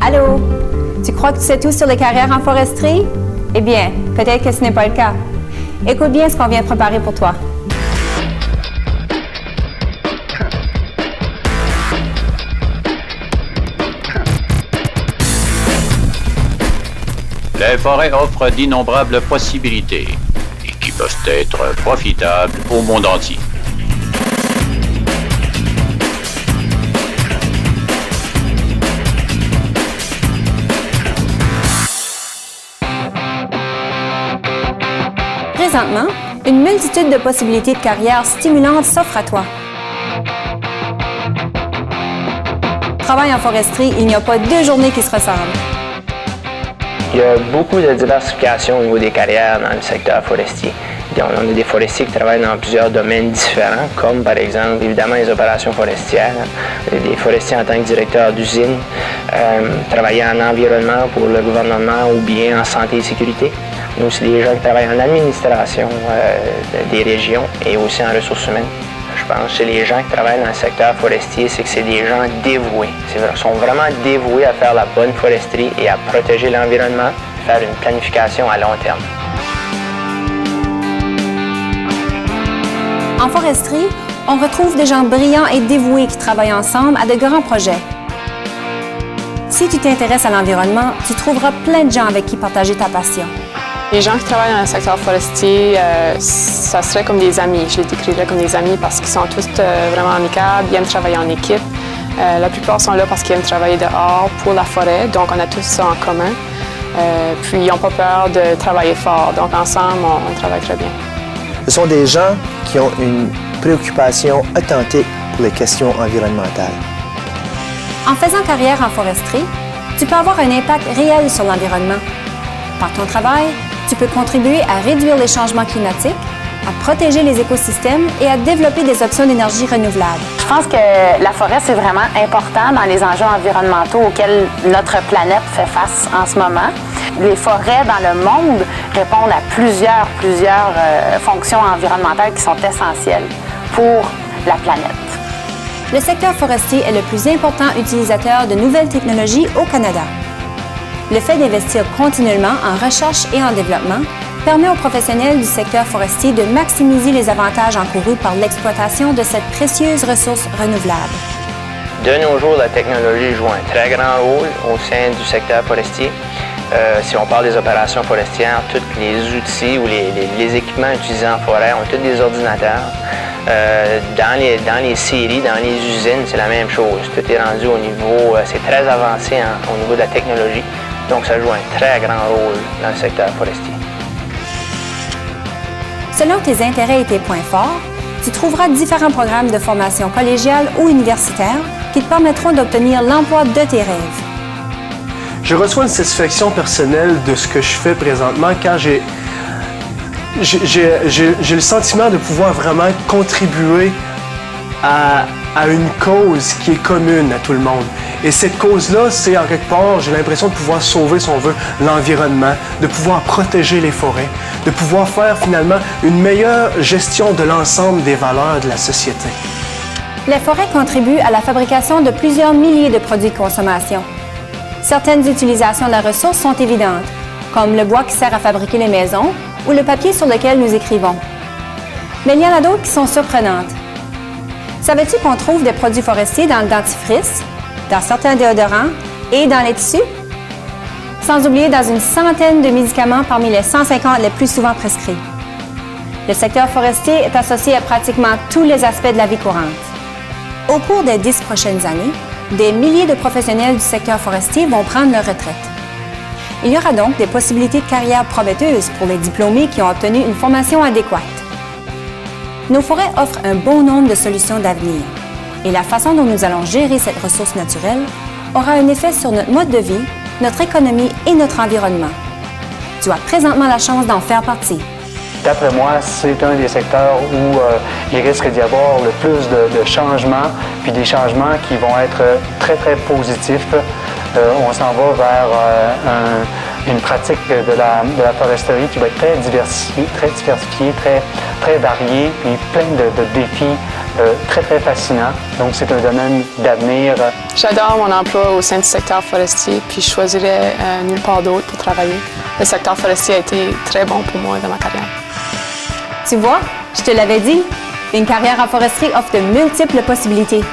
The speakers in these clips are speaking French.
Allô? Tu crois que tu sais tout sur les carrières en foresterie? Eh bien, peut-être que ce n'est pas le cas. Écoute bien ce qu'on vient de préparer pour toi. Les forêts offrent d'innombrables possibilités et qui peuvent être profitables au monde entier. Présentement, une multitude de possibilités de carrière stimulantes s'offrent à toi. Travail en foresterie, il n'y a pas deux journées qui se ressemblent. Il y a beaucoup de diversification au niveau des carrières dans le secteur forestier. On a des forestiers qui travaillent dans plusieurs domaines différents, comme par exemple, évidemment, les opérations forestières. Des forestiers en tant que directeur d'usine, travailler en environnement pour le gouvernement ou bien en santé et sécurité. Nous, c'est des gens qui travaillent en administration des régions et aussi en ressources humaines. Je pense que c'est les gens qui travaillent dans le secteur forestier, c'est que c'est des gens dévoués. Ils sont vraiment dévoués à faire la bonne foresterie et à protéger l'environnement, faire une planification à long terme. En foresterie, on retrouve des gens brillants et dévoués qui travaillent ensemble à de grands projets. Si tu t'intéresses à l'environnement, tu trouveras plein de gens avec qui partager ta passion. Les gens qui travaillent dans le secteur forestier, ça serait comme des amis. Je les décrirais comme des amis parce qu'ils sont tous vraiment amicables, ils aiment travailler en équipe. La plupart sont là parce qu'ils aiment travailler dehors pour la forêt, donc on a tous ça en commun. Puis ils n'ont pas peur de travailler fort, donc ensemble, on travaille très bien. Ce sont des gens qui ont une préoccupation authentique pour les questions environnementales. En faisant carrière en foresterie, tu peux avoir un impact réel sur l'environnement. Par ton travail, tu peux contribuer à réduire les changements climatiques, à protéger les écosystèmes et à développer des options d'énergie renouvelable. Je pense que la forêt, c'est vraiment important dans les enjeux environnementaux auxquels notre planète fait face en ce moment. Les forêts dans le monde répondent à plusieurs fonctions environnementales qui sont essentielles pour la planète. Le secteur forestier est le plus important utilisateur de nouvelles technologies au Canada. Le fait d'investir continuellement en recherche et en développement permet aux professionnels du secteur forestier de maximiser les avantages encourus par l'exploitation de cette précieuse ressource renouvelable. De nos jours, la technologie joue un très grand rôle au sein du secteur forestier. Si on parle des opérations forestières, tous les outils ou les équipements utilisés en forêt ont tous des ordinateurs. Dans les scieries, dans les usines, c'est la même chose. Tout est rendu au niveau, c'est très avancé au niveau de la technologie. Donc, ça joue un très grand rôle dans le secteur forestier. Selon tes intérêts et tes points forts, tu trouveras différents programmes de formation collégiale ou universitaire qui te permettront d'obtenir l'emploi de tes rêves. Je reçois une satisfaction personnelle de ce que je fais présentement quand j'ai le sentiment de pouvoir vraiment contribuer à une cause qui est commune à tout le monde. Et cette cause-là, c'est en quelque part, j'ai l'impression de pouvoir sauver, si on veut, l'environnement, de pouvoir protéger les forêts, de pouvoir faire finalement une meilleure gestion de l'ensemble des valeurs de la société. Les forêts contribuent à la fabrication de plusieurs milliers de produits de consommation. Certaines utilisations de la ressource sont évidentes, comme le bois qui sert à fabriquer les maisons ou le papier sur lequel nous écrivons. Mais il y en a d'autres qui sont surprenantes. Savais-tu qu'on trouve des produits forestiers dans le dentifrice, dans certains déodorants et dans les tissus? Sans oublier dans une centaine de médicaments parmi les 150 les plus souvent prescrits. Le secteur forestier est associé à pratiquement tous les aspects de la vie courante. Au cours des 10 prochaines années, des milliers de professionnels du secteur forestier vont prendre leur retraite. Il y aura donc des possibilités de carrière prometteuses pour les diplômés qui ont obtenu une formation adéquate. Nos forêts offrent un bon nombre de solutions d'avenir et la façon dont nous allons gérer cette ressource naturelle aura un effet sur notre mode de vie, notre économie et notre environnement. Tu as présentement la chance d'en faire partie. D'après moi, c'est un des secteurs où il risque d'y avoir le plus de changements, puis des changements qui vont être très, très positifs. On s'en va vers une pratique de la foresterie qui va être très diversifiée, très variée, puis plein de défis très, très fascinant. Donc, c'est un domaine d'avenir. J'adore mon emploi au sein du secteur forestier, puis je choisirais nulle part d'autre pour travailler. Le secteur forestier a été très bon pour moi dans ma carrière. Tu vois, je te l'avais dit, une carrière en foresterie offre de multiples possibilités.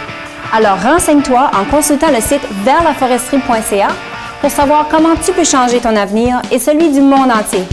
Alors renseigne-toi en consultant le site verslaforesterie.ca pour savoir comment tu peux changer ton avenir et celui du monde entier.